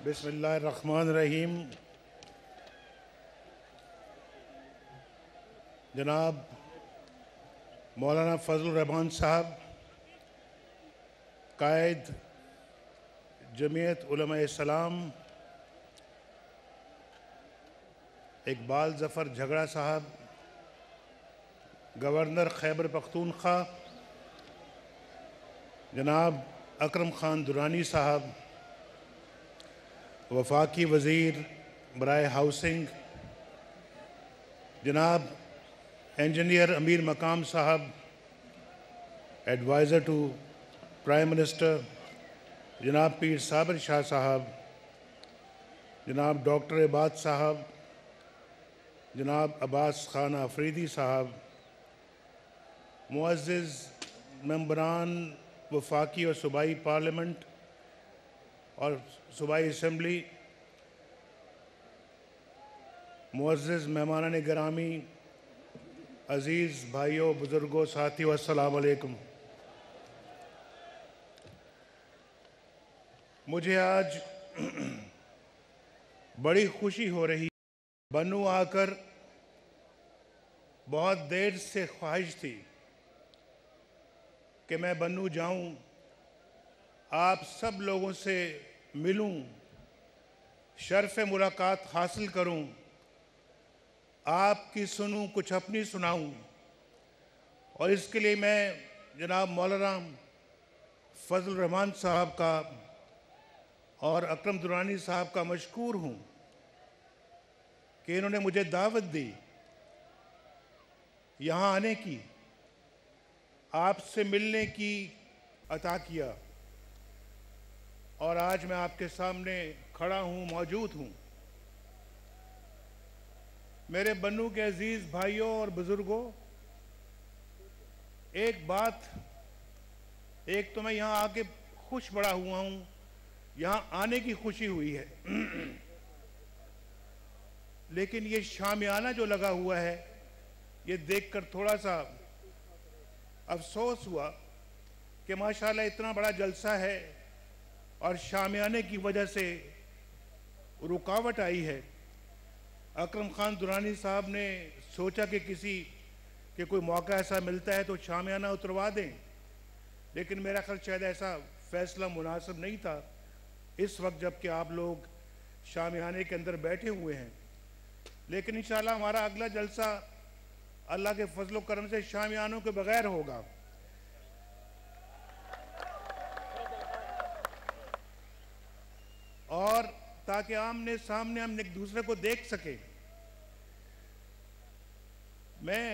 बिस्मिल्लाहिर्रहमानिर्रहीम। जनाब मौलाना फजल रहमान साहब, कायद जमीयत उलमा इस्लाम, इकबाल ज़फ़र झगड़ा साहब, गवर्नर खैबर पख्तूनख्वा जनाब अकरम ख़ान दुरानी साहब, वफाकी वज़ीर बराए हाउसिंग जनाब इंजीनियर अमीर मकाम साहब, एडवाइज़र टू प्राइम मिनिस्टर जनाब पीर साबिर शाह साहब, जनाब डॉक्टर इबाद साहब, जनाब अब्बास खान आफरीदी साहब, मुअज़्ज़िज़ मेंबरान वफाकी और सूबाई पार्लियामेंट और सूबाई असम्बली, मुअज़्ज़िज़ मेहमानान गिरामी, अज़ीज़ भाइयों, बुज़ुर्गों, साथियों, अस्सलामु अलैकुम। मुझे आज बड़ी खुशी हो रही। बन्नू आकर बहुत देर से ख्वाहिश थी कि मैं बन्नू जाऊं, आप सब लोगों से मिलूं, शर्फ़ मुलाकात हासिल करूं, आपकी सुनूं, कुछ अपनी सुनाऊं। और इसके लिए मैं जनाब मौलाना फजल रहमान साहब का और अकरम दुरानी साहब का मशकूर हूं कि इन्होंने मुझे दावत दी यहाँ आने की, आपसे मिलने की अता किया और आज मैं आपके सामने खड़ा हूं, मौजूद हूं। मेरे बन्नू के अजीज भाइयों और बुजुर्गों, एक बात, एक तो मैं यहाँ आके खुश बड़ा हुआ हूं, यहाँ आने की खुशी हुई है लेकिन ये शामियाना जो लगा हुआ है, ये देखकर थोड़ा सा अफसोस हुआ कि माशाल्लाह इतना बड़ा जलसा है और शामियाने की वजह से रुकावट आई है। अकरम खान दुरानी साहब ने सोचा कि कोई मौका ऐसा मिलता है तो शामियाना उतरवा दें, लेकिन मेरा ख्याल शायद ऐसा फैसला मुनासिब नहीं था इस वक्त जबकि आप लोग शामियाने के अंदर बैठे हुए हैं। लेकिन इंशाअल्लाह हमारा अगला जलसा अल्लाह के फजल करम से शामियानों के बगैर होगा। और ताकि आमने सामने हम एक दूसरे को देख सके। मैं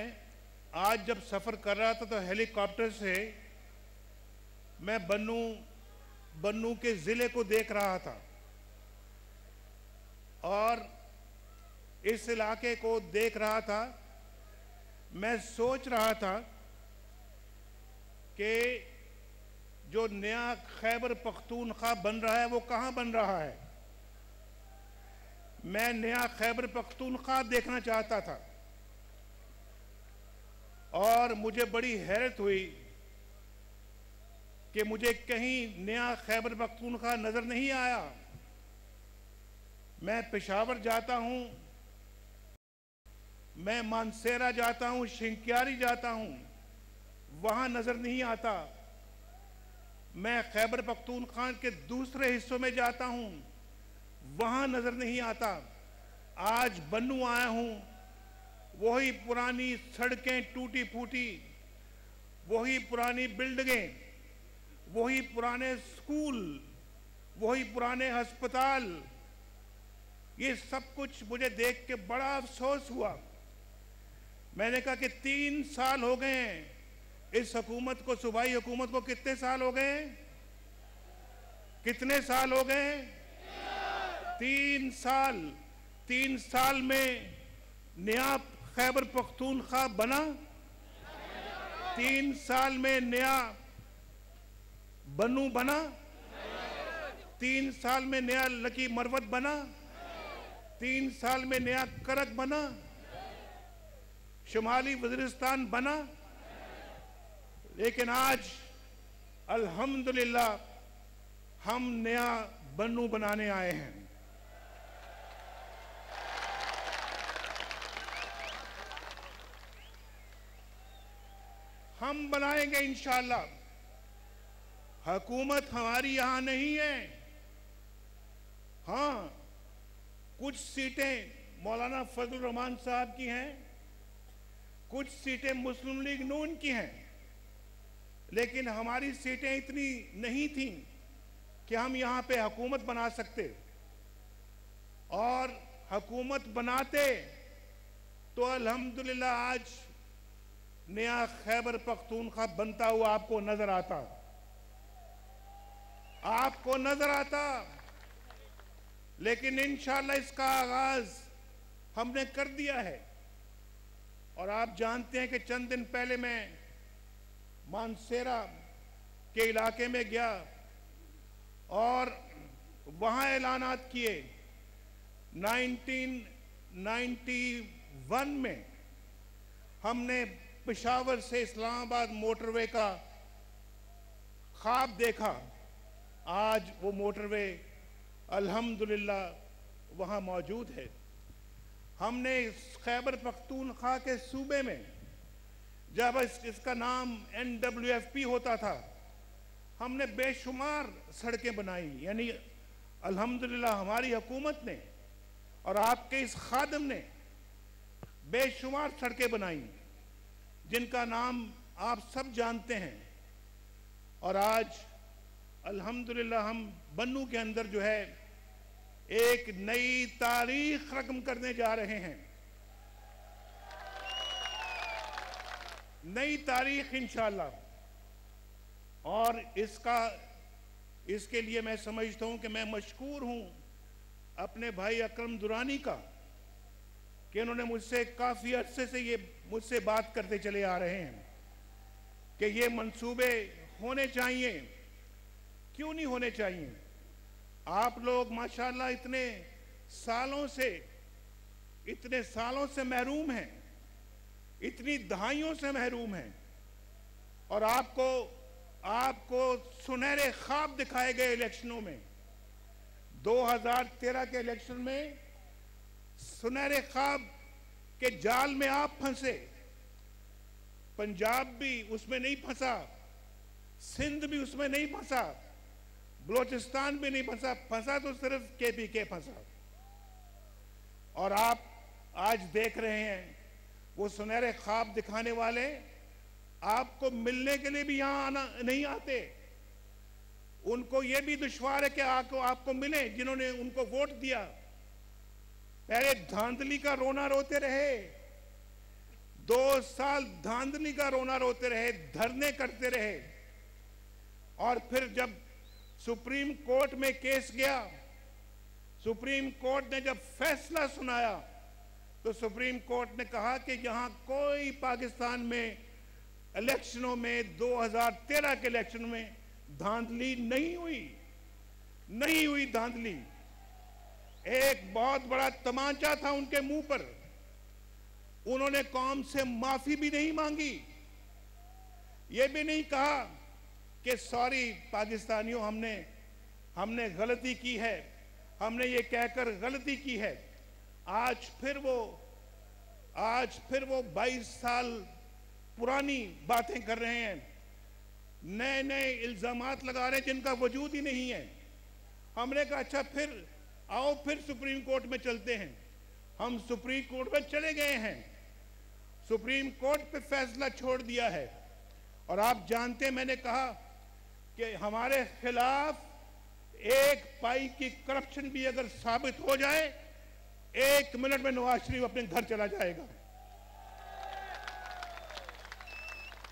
आज जब सफ़र कर रहा था तो हेलीकॉप्टर से मैं बन्नू के ज़िले को देख रहा था और इस इलाके को देख रहा था। मैं सोच रहा था कि जो नया खैबर पख्तूनख्वा बन रहा है वो कहाँ बन रहा है। मैं नया खैबर पख्तूनख्वा देखना चाहता था और मुझे बड़ी हैरत हुई कि मुझे कहीं नया खैबर पख्तूनख्वा नजर नहीं आया। मैं पेशावर जाता हूं, मैं मानसेरा जाता हूं, शिंक्यारी जाता हूं, वहां नजर नहीं आता। मैं खैबर पख्तूनख्वा के दूसरे हिस्सों में जाता हूं, वहां नजर नहीं आता। आज बन्नू आया हूं, वही पुरानी सड़कें टूटी फूटी, वही पुरानी बिल्डिंगें, वही पुराने स्कूल, वही पुराने अस्पताल, ये सब कुछ मुझे देख के बड़ा अफसोस हुआ। मैंने कहा कि 3 साल हो गए इस हुकूमत को, सूबाई हुकूमत को कितने साल हो गए? कितने साल हो गए? 3 साल। 3 साल में नया खैबर पख्तूनख्वा बना? 3 साल में नया बन्नू बना? 3 साल में नया लकी मरवत बना? 3 साल में नया करक बना? शुमाली वज़ीरिस्तान बना? लेकिन आज अल्हम्दुलिल्लाह हम नया बन्नू बनाने आए हैं। हम बनाएंगे इंशाअल्लाह। हुकूमत हमारी यहां नहीं है। हां, कुछ सीटें मौलाना फजलुर रहमान साहब की हैं, कुछ सीटें मुस्लिम लीग नून की हैं, लेकिन हमारी सीटें इतनी नहीं थीं कि हम यहां पे हुकूमत बना सकते। और हुकूमत बनाते तो अल्हम्दुलिल्लाह आज नया खैबर पख्तूनख्वा बनता हुआ आपको नजर आता, आपको नजर आता। लेकिन इंशाअल्लाह इसका आगाज हमने कर दिया है। और आप जानते हैं कि चंद दिन पहले मैं मानसेरा के इलाके में गया और वहां ऐलानात किए। 1991 में हमने पेशावर से इस्लामाबाद मोटरवे का ख्वाब देखा। आज वो मोटरवे अल्हम्दुलिल्लाह वहां मौजूद है। हमने खैबर पख्तूनख्वा के सूबे में जब इसका नाम NWFP होता था, हमने बेशुमार सड़कें बनाई। यानी अल्हम्दुलिल्लाह हमारी हुकूमत ने और आपके इस खादिम ने बेशुमार सड़कें बनाई जिनका नाम आप सब जानते हैं। और आज अल्हम्दुलिल्लाह हम बन्नू के अंदर जो है एक नई तारीख रकम करने जा रहे हैं। नई तारीख इंशाअल्लाह। और इसके लिए मैं समझता हूं कि मैं मशकूर हूं अपने भाई अकरम दुरानी का कि उन्होंने मुझसे काफी अरसे से ये मुझसे बात करते चले आ रहे हैं कि ये मंसूबे होने चाहिए। क्यों नहीं होने चाहिए? आप लोग माशाअल्लाह इतने सालों से महरूम हैं, इतनी दहाइयों से महरूम हैं। और आपको सुनहरे ख्वाब दिखाए गए इलेक्शनों में। 2013 के इलेक्शन में सुनहरे ख्वाब के जाल में आप फंसे। पंजाब भी उसमें नहीं फंसा, सिंध भी उसमें नहीं फंसा, बलोचिस्तान भी नहीं फंसा तो सिर्फ KPK फंसा। और आप आज देख रहे हैं वो सुनहरे ख्वाब दिखाने वाले आपको मिलने के लिए भी यहां आना नहीं आते। उनको ये भी दुश्वार है कि आपको मिले जिन्होंने उनको वोट दिया। पहले धांधली का रोना रोते रहे, 2 साल धांधली का रोना रोते रहे, धरने करते रहे। और फिर जब सुप्रीम कोर्ट में केस गया, सुप्रीम कोर्ट ने जब फैसला सुनाया तो सुप्रीम कोर्ट ने कहा कि यहां कोई पाकिस्तान में इलेक्शनों में 2013 के इलेक्शन में धांधली नहीं हुई धांधली। एक बहुत बड़ा तमाचा था उनके मुंह पर। उन्होंने कौम से माफी भी नहीं मांगी, ये भी नहीं कहा कि सॉरी पाकिस्तानियों, हमने गलती की है, हमने ये कहकर गलती की है। आज फिर वो 22 साल पुरानी बातें कर रहे हैं, नए नए इल्जामात लगा रहे हैं जिनका वजूद ही नहीं है। हमने कहा अच्छा फिर आओ, फिर सुप्रीम कोर्ट में चलते हैं। हम सुप्रीम कोर्ट में चले गए हैं, सुप्रीम कोर्ट पे फैसला छोड़ दिया है। और आप जानते हैं मैंने कहा कि हमारे खिलाफ एक पाई की करप्शन भी अगर साबित हो जाए, 1 मिनट में नवाज शरीफ अपने घर चला जाएगा।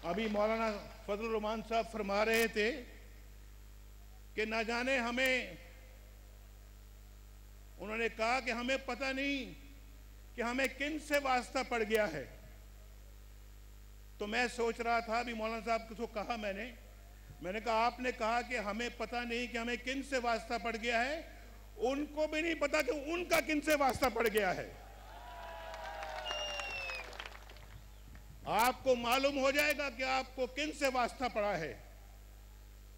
अभी मौलाना फजलुर रहमान साहब फरमा रहे थे कि ना जाने उन्होंने कहा कि हमें पता नहीं कि हमें किन से वास्ता पड़ गया है। तो मैं सोच रहा था, अभी मौलाना साहब को कहा मैंने कहा आपने कहा कि हमें पता नहीं कि हमें किन से वास्ता पड़ गया है, उनको भी नहीं पता कि उनका किन से वास्ता पड़ गया है। आपको मालूम हो जाएगा कि आपको किन से वास्ता पड़ा है।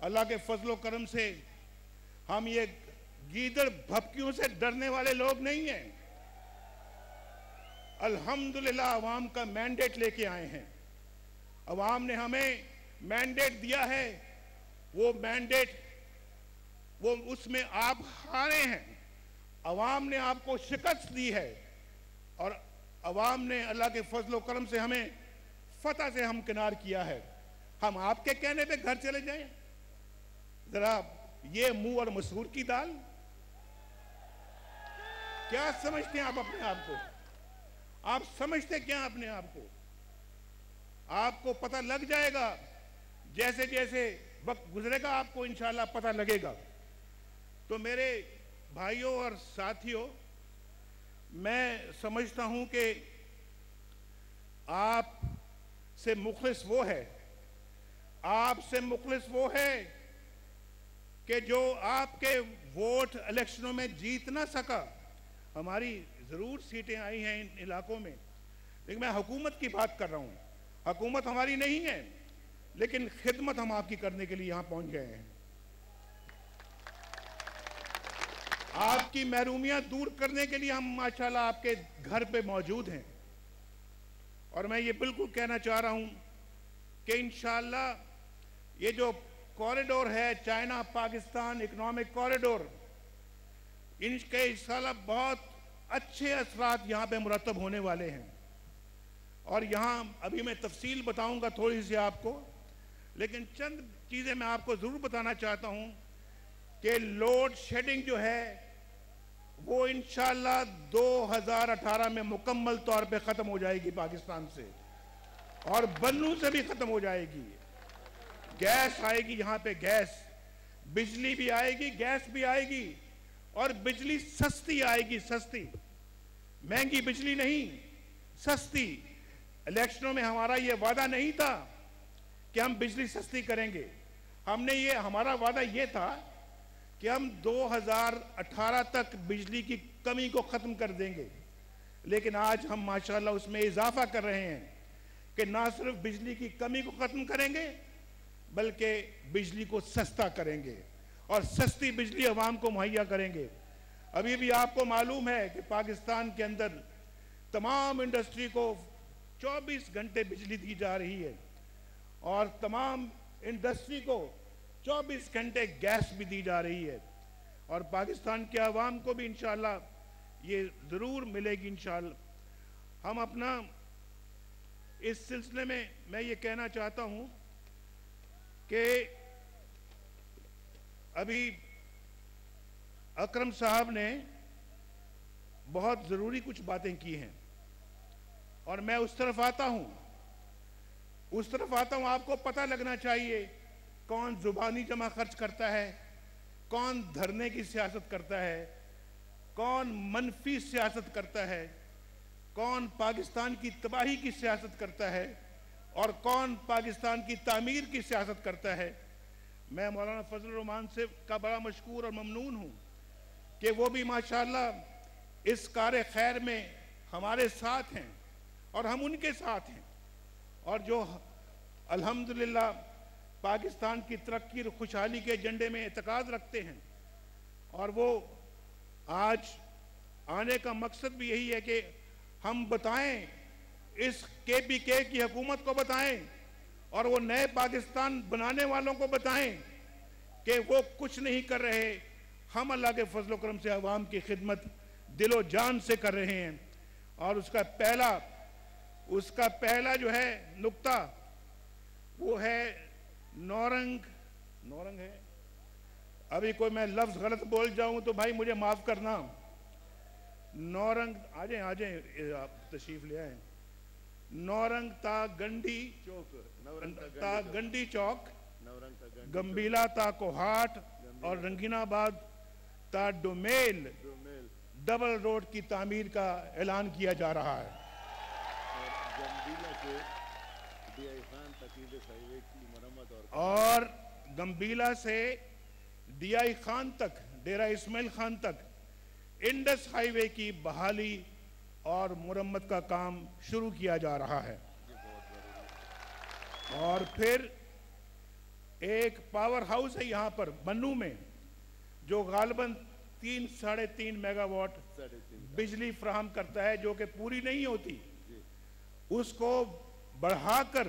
अल्लाह के फजलो करम से हम ये गीदड़ भपकियों से डरने वाले लोग नहीं हैं। अल्हम्दुलिल्लाह अवाम का मैंडेट लेके आए हैं। अवाम ने हमें मैंडेट दिया है, वो मैंडेट वो उसमें आप हारे हैं। अवाम ने आपको शिकस्त दी है और अवाम ने अल्लाह के फजल करम से हमें फतह से हमकिनार किया है। हम आपके कहने पे घर चले जाएं? जरा ये मुंह और मसूर की दाल, क्या समझते हैं आप अपने आप को? आप समझते क्या अपने आप को? आपको पता लग जाएगा, जैसे जैसे वक्त गुजरेगा आपको इंशाल्लाह पता लगेगा। तो मेरे भाइयों और साथियों, मैं समझता हूं कि आप से मुखलिस वो है, आपसे मुखलिस वो है कि जो आपके वोट इलेक्शनों में जीत ना सका। हमारी जरूर सीटें आई हैं इन इलाकों में, लेकिन मैं हुकूमत की बात कर रहा हूं। हुकूमत हमारी नहीं है, लेकिन खिदमत हम आपकी करने के लिए यहां पहुंच गए हैं। आपकी महरूमियां दूर करने के लिए हम माशाल्लाह आपके घर पे मौजूद हैं। और मैं ये बिल्कुल कहना चाह रहा हूं कि इंशाल्लाह ये जो कॉरिडोर है, चाइना पाकिस्तान इकोनॉमिक कॉरिडोर, इनके इंशाल्लाह बहुत अच्छे असरात यहाँ पे मुरतब होने वाले हैं। और यहाँ अभी मैं तफसील बताऊंगा थोड़ी सी आपको, लेकिन चंद चीज़ें मैं आपको ज़रूर बताना चाहता हूँ कि लोड शेडिंग जो है वो इंशाल्लाह 2018 में मुकम्मल तौर पे ख़त्म हो जाएगी पाकिस्तान से, और बन्नू से भी ख़त्म हो जाएगी। गैस आएगी यहाँ पे, गैस, बिजली भी आएगी, गैस भी आएगी, और बिजली सस्ती आएगी, सस्ती, महंगी बिजली नहीं, सस्ती। इलेक्शनों में हमारा ये वादा नहीं था कि हम बिजली सस्ती करेंगे। हमारा वादा ये था कि हम 2018 तक बिजली की कमी को खत्म कर देंगे। लेकिन आज हम माशाल्लाह उसमें इजाफा कर रहे हैं कि ना सिर्फ बिजली की कमी को खत्म करेंगे, बल्कि बिजली को सस्ता करेंगे और सस्ती बिजली अवाम को मुहैया करेंगे। अभी भी आपको मालूम है कि पाकिस्तान के अंदर तमाम इंडस्ट्री को 24 घंटे बिजली दी जा रही है, और तमाम इंडस्ट्री को 24 घंटे गैस भी दी जा रही है। और पाकिस्तान के अवाम को भी इंशाल्लाह ये ज़रूर मिलेगी इंशाल्लाह। हम अपना इस सिलसिले में मैं ये कहना चाहता हूँ कि अभी अकरम साहब ने बहुत ज़रूरी कुछ बातें की हैं, और मैं उस तरफ आता हूँ। आपको पता लगना चाहिए कौन ज़ुबानी जमा खर्च करता है, कौन धरने की सियासत करता है, कौन मनफी सियासत करता है, कौन पाकिस्तान की तबाही की सियासत करता है, और कौन पाकिस्तान की तामीर की सियासत करता है। मैं मौलाना फजल रहमान से का बड़ा मशकूर और ममनून हूँ कि वो भी माशाल्लाह इस कार्य खैर में हमारे साथ हैं और हम उनके साथ हैं, और जो अल्हम्दुलिल्लाह पाकिस्तान की तरक्की और खुशहाली के एजेंडे में एतकाद रखते हैं। और वो आज आने का मकसद भी यही है कि हम बताएं, इस KPK की हुकूमत को बताएं और वो नए पाकिस्तान बनाने वालों को बताएं कि वो कुछ नहीं कर रहे, हम अल्लाह के फजल करम से अवाम की खिदमत दिलो जान से कर रहे हैं। और उसका पहला जो है नुक्ता वो है नौरंग है। अभी कोई मैं लफ्ज गलत बोल जाऊं तो भाई मुझे माफ करना। नौरंग, आ जाए आप तशरीफ ले आए। नौरंग ता गंडी चौक, गंभीला ता कोहाट और रंगीनाबाद ता डोमेल डबल रोड की तामीर का ऐलान किया जा रहा है। और गंभीला से DI खान तक, डेरा इस्माइल खान तक इंडस हाईवे की बहाली और मुरम्मत का काम शुरू किया जा रहा है। और फिर एक पावर हाउस है यहाँ पर बन्नू में, जो गालिबन 3-3.5 मेगावाट बिजली फराहम करता है, जो कि पूरी नहीं होती। उसको बढ़ाकर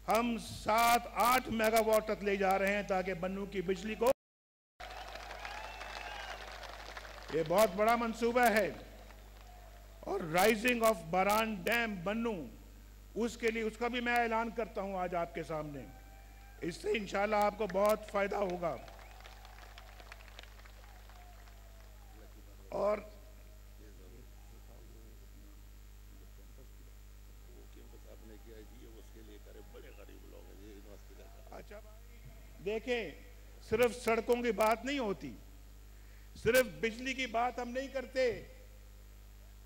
हम 7-8 मेगावाट तक ले जा रहे हैं, ताकि बन्नू की बिजली को, ये बहुत बड़ा मंसूबा है। और राइजिंग ऑफ बरान डैम बन्नू, उसके लिए उसका भी मैं ऐलान करता हूं आज आपके सामने। इससे इंशाल्लाह आपको बहुत फायदा होगा। और अच्छा भाई देखें, सिर्फ सड़कों की बात नहीं होती, सिर्फ बिजली की बात हम नहीं करते,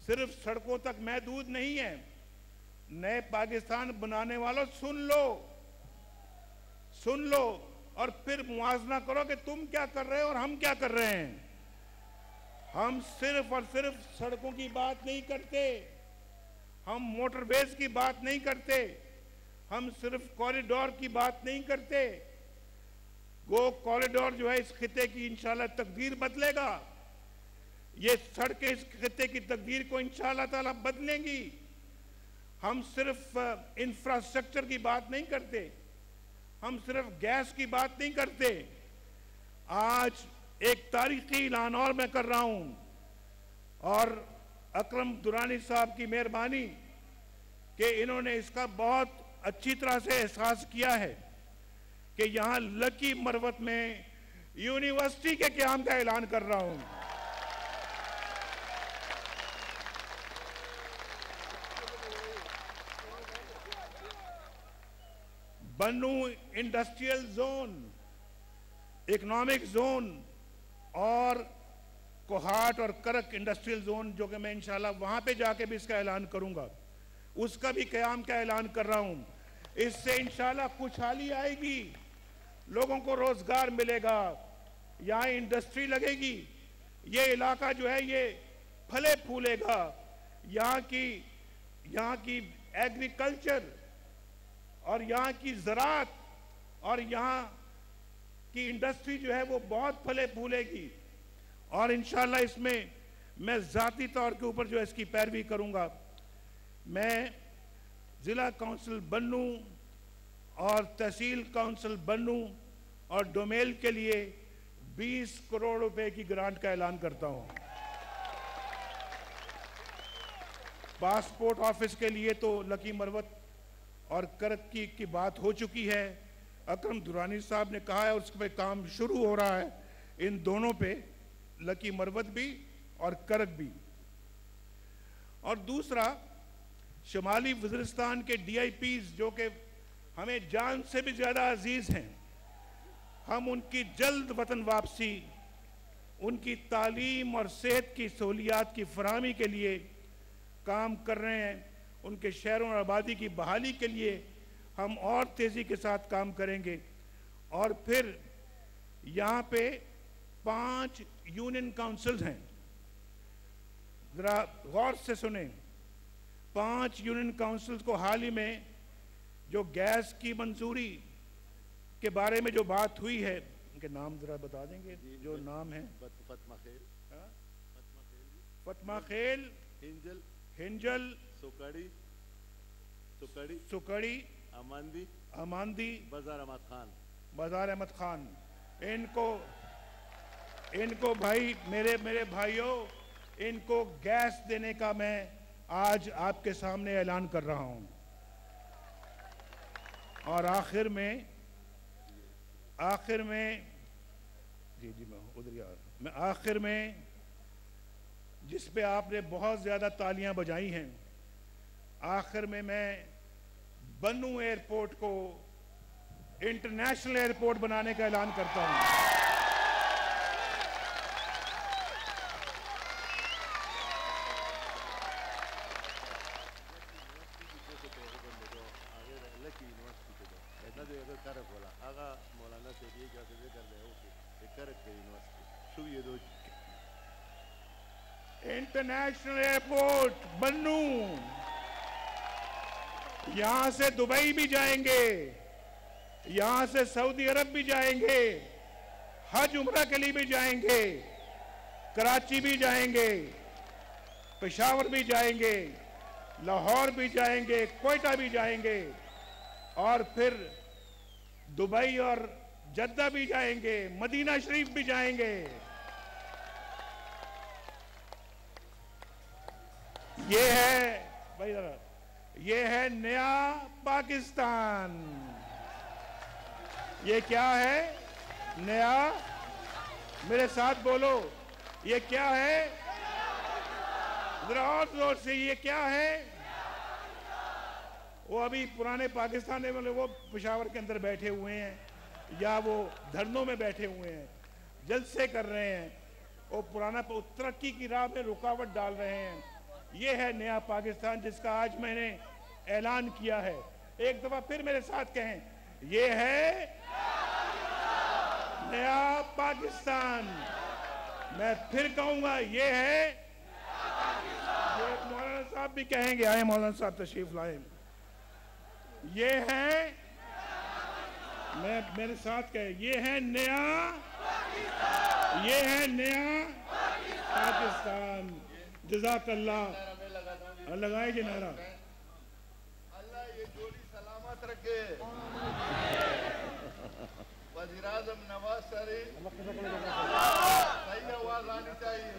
सिर्फ सड़कों तक महदूद नहीं है। नए पाकिस्तान बनाने वालों, सुन लो और फिर मुआवजा करो कि तुम क्या कर रहे हो और हम क्या कर रहे हैं। हम सिर्फ और सिर्फ सड़कों की बात नहीं करते, हम मोटरवेज की बात नहीं करते, हम सिर्फ कॉरिडोर की बात नहीं करते। वो कॉरिडोर जो है इस खिते की इंशाल्लाह तकदीर बदलेगा। ये सड़कें इस खिते की तकदीर को इंशाल्लाह ताला बदलेंगी। हम सिर्फ इंफ्रास्ट्रक्चर की बात नहीं करते, हम सिर्फ गैस की बात नहीं करते। आज एक तारीखी ऐलान और मैं कर रहा हूं, और अकरम दुरानी साहब की मेहरबानी कि इन्होंने इसका बहुत अच्छी तरह से एहसास किया है कि यहां लकी मरवत में यूनिवर्सिटी के क़याम का ऐलान कर रहा हूं। बन्नू इंडस्ट्रियल जोन, इकोनॉमिक जोन और कोहाट और करक इंडस्ट्रियल जोन, जो कि मैं इंशाल्लाह वहां पे जाके भी इसका ऐलान करूंगा, उसका भी क़याम का ऐलान कर रहा हूं। इससे इंशाल्लाह खुशहाली आएगी, लोगों को रोजगार मिलेगा, यहाँ इंडस्ट्री लगेगी, ये इलाका जो है ये फले फूलेगा। यहाँ की एग्रीकल्चर और यहाँ की ज़राअत और यहाँ की इंडस्ट्री जो है वो बहुत फले फूलेगी। और इंशाल्लाह इसमें मैं ज़ाती तौर के ऊपर जो है इसकी पैरवी करूँगा। मैं ज़िला काउंसिल बन्नू और तहसील काउंसिल बन्नू और डोमेल के लिए 20 करोड़ रुपए की ग्रांट का ऐलान करता हूँ। पासपोर्ट ऑफिस के लिए तो लकी मरवत और करक की बात हो चुकी है, अकरम दुरानी साहब ने कहा है उस पर काम शुरू हो रहा है, इन दोनों पे, लकी मरवत भी और करक भी। और दूसरा, शुमाली वज़ीरिस्तान के DIPs जो कि हमें जान से भी ज़्यादा अजीज़ हैं, हम उनकी जल्द वतन वापसी, उनकी तालीम और सेहत की सहूलियात की फराहमी के लिए काम कर रहे हैं। उनके शहरों और आबादी की बहाली के लिए हम और तेज़ी के साथ काम करेंगे। और फिर यहाँ पे 5 यूनियन काउंसिल्स हैं, ज़रा गौर से सुने। 5 यूनियन काउंसिल्स को हाल ही में जो गैस की मंजूरी के बारे में जो बात हुई है, उनके नाम ज़रा बता देंगे जो नाम है? फतमा खेल, हिंजल, सुकड़ी, अमांदी, बाजार अहमद खान। इनको भाई मेरे भाइयों, इनको गैस देने का मैं आज आपके सामने ऐलान कर रहा हूं। और आखिर में जी मैं उधर यार, मैं आखिर में जिस पे आपने बहुत ज़्यादा तालियां बजाई हैं, आखिर में मैं बन्नू एयरपोर्ट को इंटरनेशनल एयरपोर्ट बनाने का ऐलान करता हूं। इंटरनेशनल एयरपोर्ट बन्नू, यहां से दुबई भी जाएंगे, यहां से सऊदी अरब भी जाएंगे, हज उम्रा के लिए भी जाएंगे। कराची भी जाएंगे, पेशावर भी जाएंगे, लाहौर भी जाएंगे, कोयटा भी जाएंगे और फिर दुबई और जद्दा भी जाएंगे, मदीना शरीफ भी जाएंगे। ये है भाई, ये है नया पाकिस्तान। ये क्या है? नया, मेरे साथ बोलो, ये क्या है? जरा और जोर से, ये क्या है? वो अभी पुराने पाकिस्तान में मतलब वो पेशावर के अंदर बैठे हुए हैं या वो धरनों में बैठे हुए हैं, जलसे कर रहे हैं, वो पुराना तरक्की की राह में रुकावट डाल रहे हैं। ये है नया पाकिस्तान जिसका आज मैंने ऐलान किया है। एक दफा फिर मेरे साथ कहें, ये है नया पाकिस्तान। मैं फिर कहूंगा, ये है, ये मौलाना साहब भी कहेंगे, आए मौलाना साहब तशरीफ लाए। ये है, मैं मेरे साथ कहे, ये है नया, ये है नया पाकिस्तान। जज़ाकल्लाह। लगाए जी नारा। अल्लाह ये जोड़ी सलामत रखे। वज़ीर आज़म नवाज शरीफ सही आवाज आनी चाहिए।